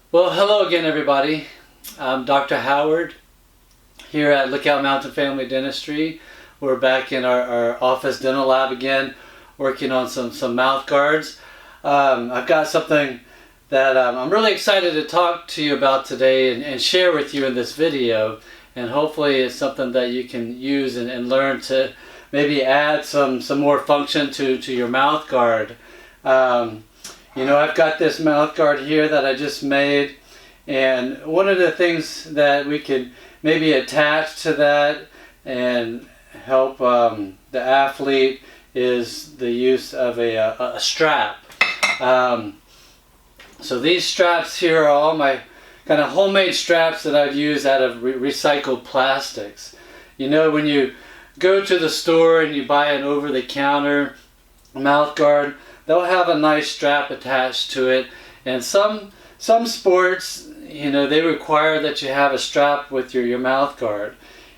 Well, hello again, everybody. I'm Dr. Howard here at Lookout Mountain Family Dentistry. We're back in our office dental lab again, working on some mouth guards. I've got something that I'm really excited to talk to you about today and share with you in this video. And hopefully it's something that you can use and learn to maybe add some more function to your mouth guard. You know, I've got this mouth guard here that I just made, and one of the things that we could maybe attach to that and help the athlete is the use of a strap. So these straps here are all my kind of homemade straps that I've used out of recycled plastics. You know, when you go to the store and you buy an over-the-counter mouth guard, they'll have a nice strap attached to it, and some sports, you know, they require that you have a strap with your mouth guard.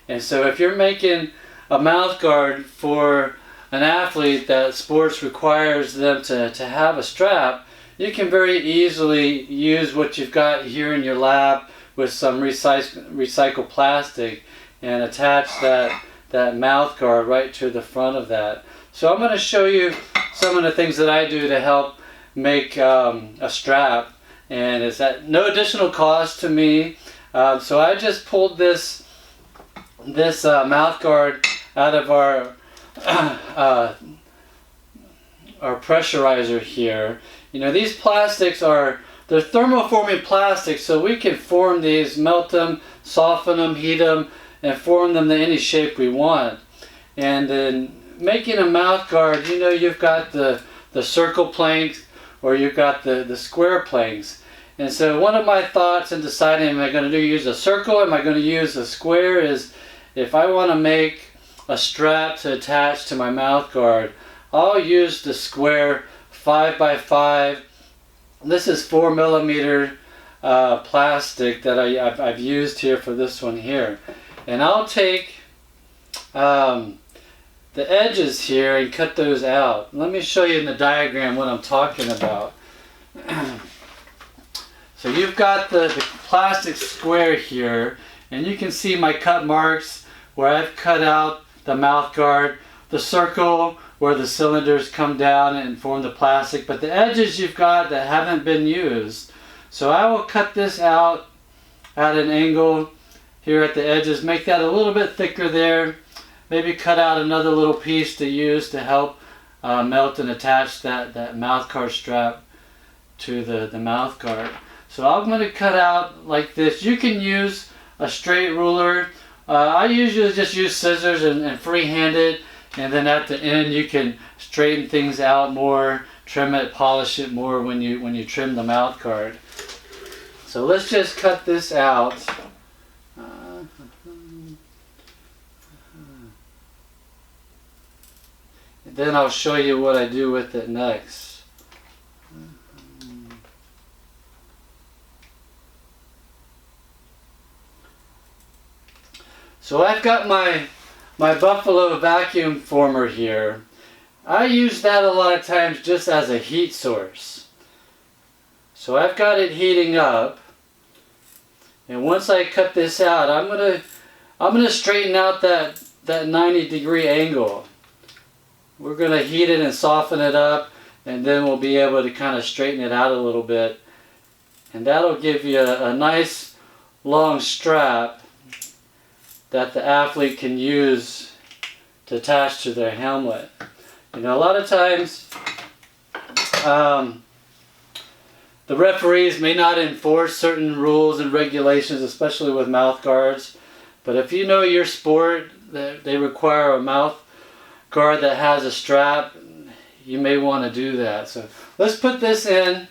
And so if you're making a mouth guard for an athlete that sports requires them to have a strap, you can very easily use what you've got here in your lab with some recycled plastic and attach that mouth guard right to the front of that. So I'm going to show you some of the things that I do to help make a strap, and it's at no additional cost to me. So I just pulled this mouth guard out of our pressurizer here. You know, these plastics they're thermoforming plastics, so we can form these, melt them, soften them, heat them, and form them to any shape we want. And then making a mouth guard, you know, you've got the circle planks or you've got the square planks. And so one of my thoughts in deciding am I going to use a circle, am I going to use a square, is if I want to make a strap to attach to my mouth guard, I'll use the square 5x5. This is 4mm plastic that I've used here for this one here. And I'll take the edges here and cut those out. Let me show you in the diagram what I'm talking about. So you've got the plastic square here, and you can see my cut marks where I've cut out the mouth guard, the circle where the cylinders come down and form the plastic, but the edges you've got that haven't been used. So I will cut this out at an angle here at the edges, make that a little bit thicker there. Maybe cut out another little piece to use to help melt and attach that mouth guard strap to the mouth guard. So I'm going to cut out like this. You can use a straight ruler. I usually just use scissors and freehand it, and then at the end you can straighten things out more, trim it, polish it more when you trim the mouth guard. So let's just cut this out. Then I'll show you what I do with it next. So I've got my Buffalo vacuum former here. I use that a lot of times just as a heat source. So I've got it heating up, and once I cut this out, I'm gonna straighten out that 90-degree angle. We're going to heat it and soften it up, and then we'll be able to kind of straighten it out a little bit. And that'll give you a nice long strap that the athlete can use to attach to their helmet. You know, a lot of times the referees may not enforce certain rules and regulations, especially with mouth guards. But if you know your sport, that they require a mouth guard that has a strap, you may want to do that. So let's put this in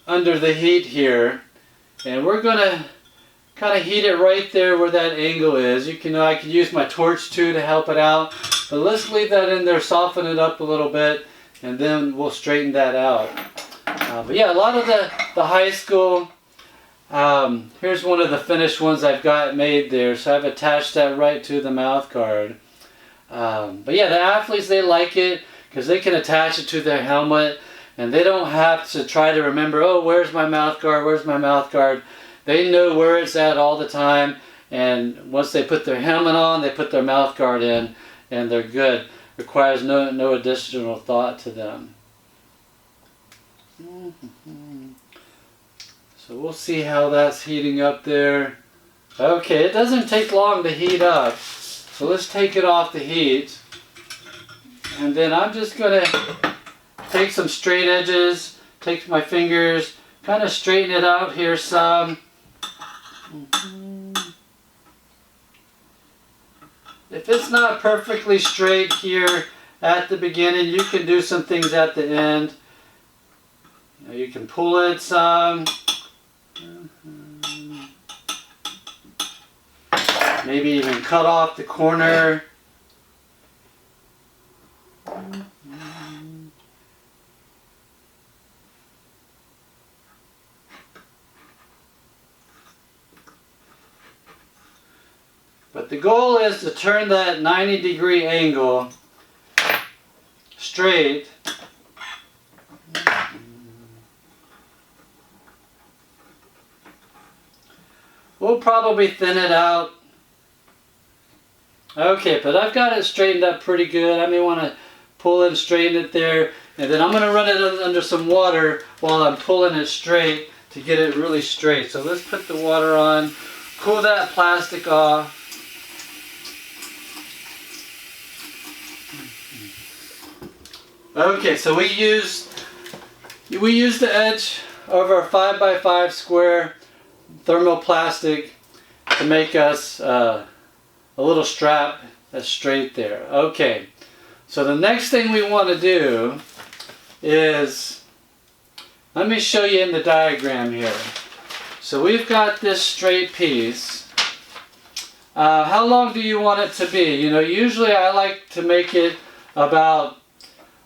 under the heat here, and we're going to kind of heat it right there where that angle is. I can use my torch too to help it out, but let's leave that in there, soften it up a little bit, and then we'll straighten that out. But yeah, a lot of the high school, here's one of the finished ones I've got made there, so I've attached that right to the mouth guard. But yeah, the athletes, they like it because they can attach it to their helmet And they don't have to try to remember, oh, where's my mouth guard, where's my mouth guard. They know where it's at all the time, and once they put their helmet on, they put their mouth guard in, and they're good. Requires no additional thought to them. So we'll see how that's heating up there. Okay, it doesn't take long to heat up. So let's take it off the heat. And then I'm just going to take some straight edges, take my fingers, kind of straighten it out here some. If it's not perfectly straight here at the beginning, you can do some things at the end. You can pull it some. Maybe even cut off the corner. But the goal is to turn that 90-degree angle straight. We'll probably thin it out. Okay, but I've got it straightened up pretty good. I may want to pull and straighten it there. And then I'm going to run it under some water while I'm pulling it straight to get it really straight. So let's put the water on, cool that plastic off. Okay, so we used the edge of our 5x5 square thermoplastic to make us a little strap that's straight there. Okay, so the next thing we want to do is, let me show you in the diagram here. So we've got this straight piece. How long do you want it to be? You know, usually I like to make it about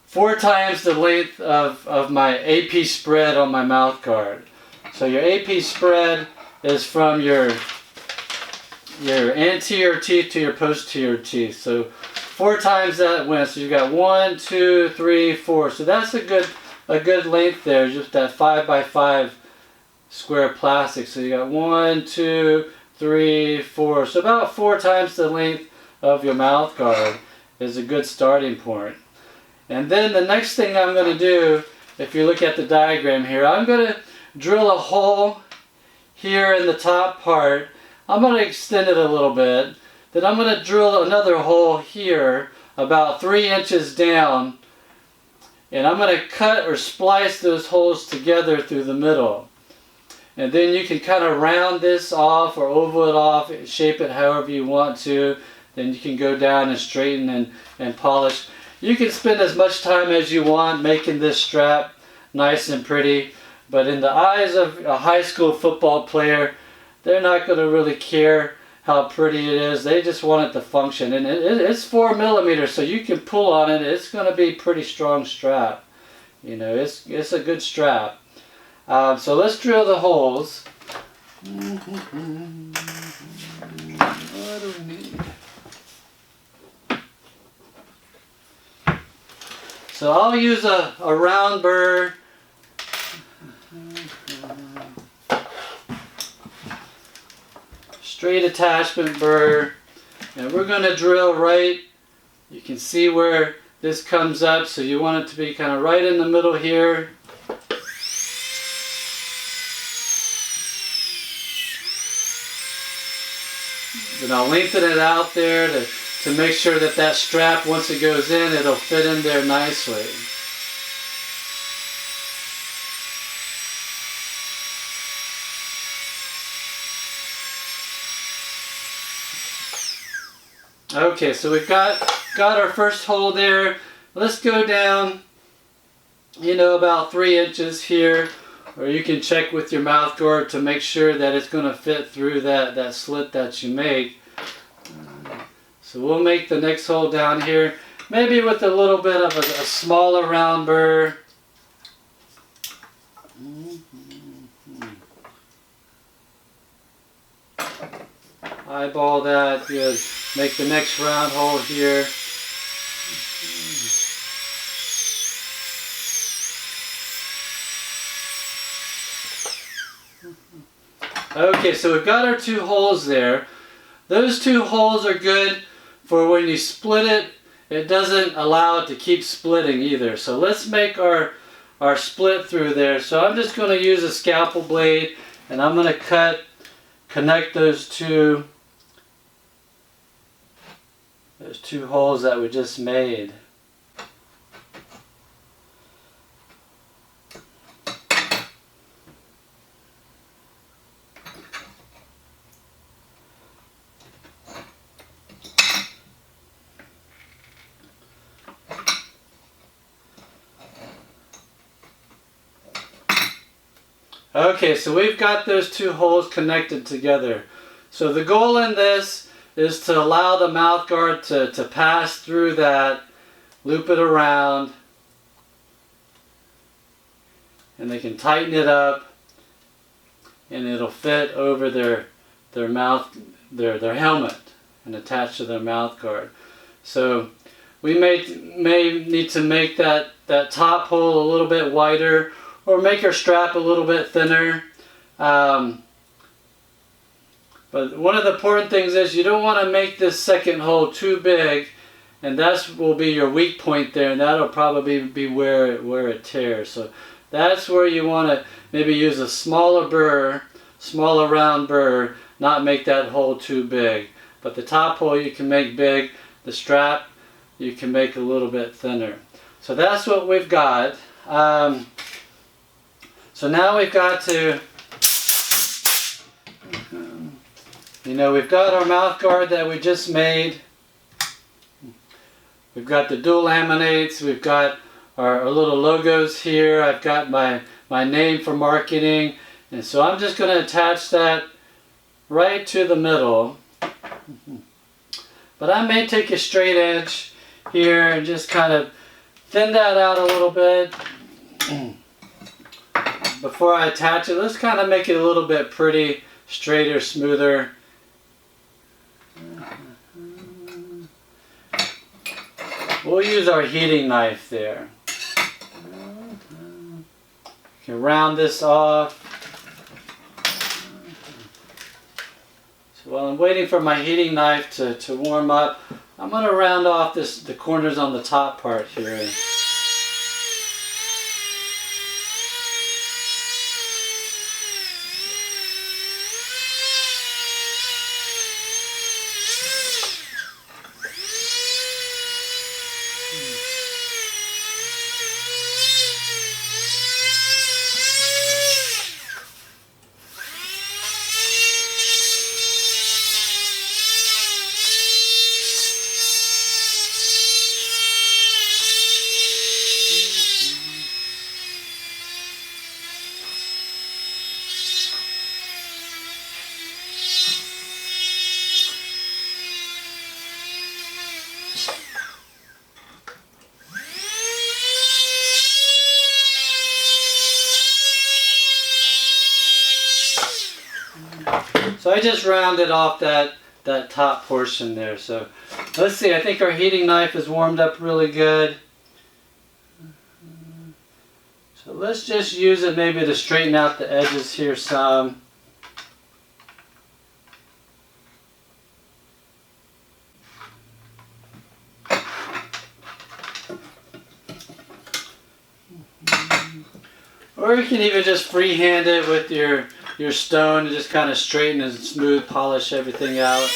4 times the length of my AP spread on my mouth guard. So your AP spread is from your anterior teeth to your posterior teeth. So 4 times that length. So you've got 1, 2, 3, 4. So that's a good length there, just that 5x5 square plastic. So you got 1, 2, 3, 4. So about 4 times the length of your mouth guard is a good starting point. And then the next thing I'm going to do, if you look at the diagram here, I'm going to drill a hole here in the top part. I'm going to extend it a little bit. Then I'm going to drill another hole here about 3 inches down. And I'm going to cut or splice those holes together through the middle. And then you can kind of round this off or oval it off, shape it however you want to. Then you can go down and straighten and polish. You can spend as much time as you want making this strap nice and pretty, but in the eyes of a high school football player, they're not going to really care how pretty it is. They just want it to function. And it's 4 millimeters, so you can pull on it. It's going to be a pretty strong strap. You know, it's a good strap. So let's drill the holes. What do we need? So I'll use a round burr. Straight attachment burr. And we're going to drill right. You can see where this comes up, so you want it to be kind of right in the middle here. Then I'll lengthen it out there to make sure that that strap, once it goes in, it'll fit in there nicely. Okay, so we've got our first hole there. Let's go down, you know, about 3 inches here, or you can check with your mouth guard to make sure that it's going to fit through that slit that you make. So we'll make the next hole down here, maybe with a little bit of a smaller round burr. Eyeball that, good. Make the next round hole here. Okay, so we've got our 2 holes there. Those 2 holes are good for when you split it. It doesn't allow it to keep splitting either. So let's make our split through there. So I'm just going to use a scalpel blade, and I'm going to connect those two holes that we just made. Okay, so we've got those 2 holes connected together. So the goal in this is to allow the mouth guard to pass through that, loop it around, and they can tighten it up, and it'll fit over their helmet and attach to their mouth guard. So we may need to make that top hole a little bit wider, or make our strap a little bit thinner. But one of the important things is you don't want to make this second hole too big, and that will be your weak point there, and that'll probably be where it tears. So that's where you want to maybe use a smaller round burr, not make that hole too big. But the top hole you can make big, the strap you can make a little bit thinner. So that's what we've got. So now we've got to, we've got our mouth guard that we just made. We've got the dual laminates. We've got our little logos here. I've got my name for marketing. And so I'm just going to attach that right to the middle. But I may take a straight edge here and just kind of thin that out a little bit. Before I attach it, let's kind of make it a little bit pretty, straighter, smoother. We'll use our heating knife there. You can round this off. So while I'm waiting for my heating knife to warm up, I'm going to round off the corners on the top part here. So I just rounded off that top portion there. So let's see, I think our heating knife is warmed up really good. So let's just use it maybe to straighten out the edges here some. Or you can even just freehand it with your stone and just kind of straighten and smooth, polish everything out.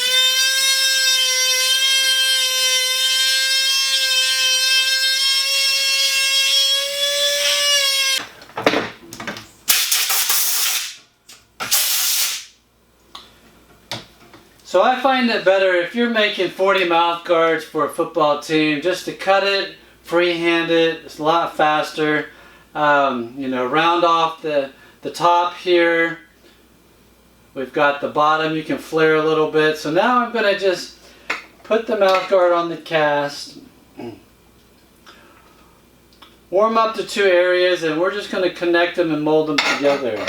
So I find it better if you're making 40 mouth guards for a football team, just to cut it, freehand it. It's a lot faster. Round off the top here. We've got the bottom, you can flare a little bit. So now I'm going to just put the mouth guard on the cast. Warm up the 2 areas, and we're just going to connect them and mold them together.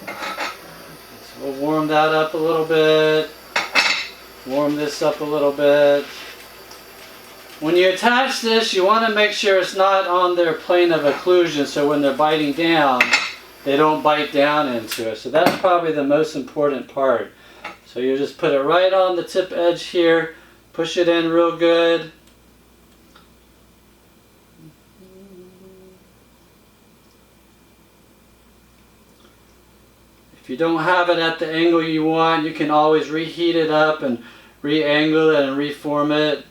So we'll warm that up a little bit. Warm this up a little bit. When you attach this, you want to make sure it's not on their plane of occlusion, so when they're biting down, they don't bite down into it. So that's probably the most important part. So you just put it right on the tip edge here, push it in real good. If you don't have it at the angle you want, you can always reheat it up and re-angle it and reform it.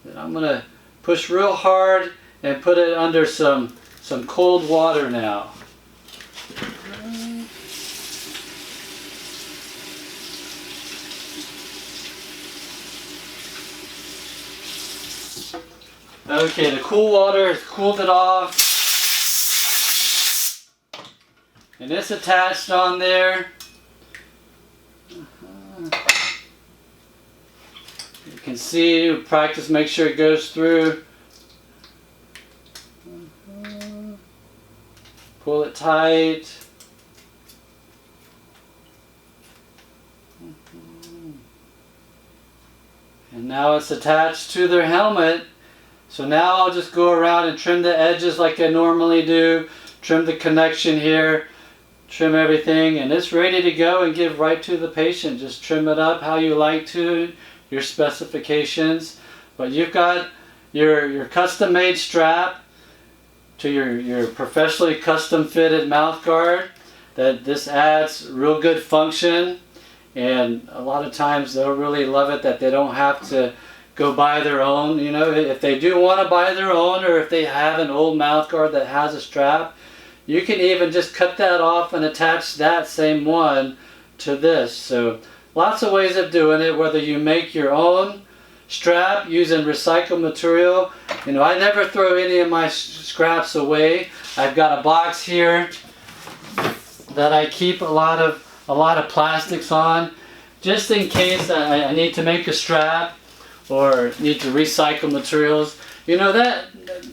Then I'm going to push real hard and put it under some cold water now. Okay, the cool water has cooled it off. And it's attached on there. You can see, practice, make sure it goes through. Pull it tight. And now it's attached to their helmet. So now I'll just go around and trim the edges like I normally do. Trim the connection here. Trim everything, and it's ready to go and give right to the patient. Just trim it up how you like to, your specifications. But you've got your custom made strap to your professionally custom fitted mouth guard. That this adds real good function, and a lot of times they'll really love it that they don't have to go buy their own. You know, if they do want to buy their own, or if they have an old mouth guard that has a strap, you can even just cut that off and attach that same one to this. So lots of ways of doing it, whether you make your own strap using recycled material. You know, I never throw any of my scraps away. I've got a box here that I keep a lot of plastics on, just in case I need to make a strap or need to recycle materials. You know, that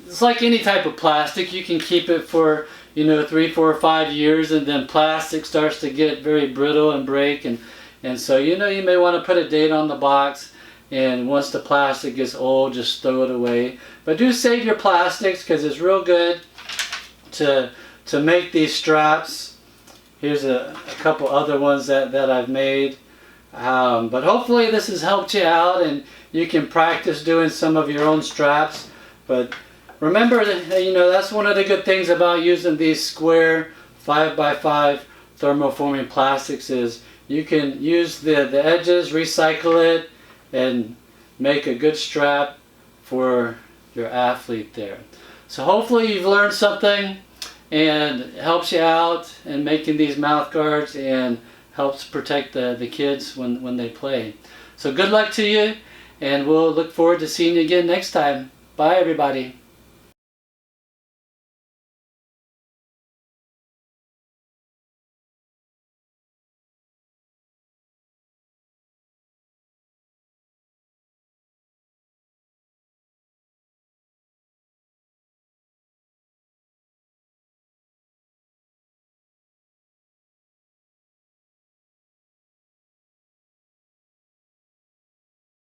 it's like any type of plastic. You can keep it for, you know, 3, 4, 5 years, and then plastic starts to get very brittle and break, and so, you know, you may want to put a date on the box, and once the plastic gets old, just throw it away. But do save your plastics, because it's real good to make these straps. Here's a couple other ones that I've made. But hopefully this has helped you out, and you can practice doing some of your own straps. But remember that, you know, that's one of the good things about using these square 5x5 thermoforming plastics is you can use the edges, recycle it, and make a good strap for your athlete there. So hopefully you've learned something, and it helps you out in making these mouth guards and helps protect the kids when they play. So good luck to you, and we'll look forward to seeing you again next time. Bye everybody.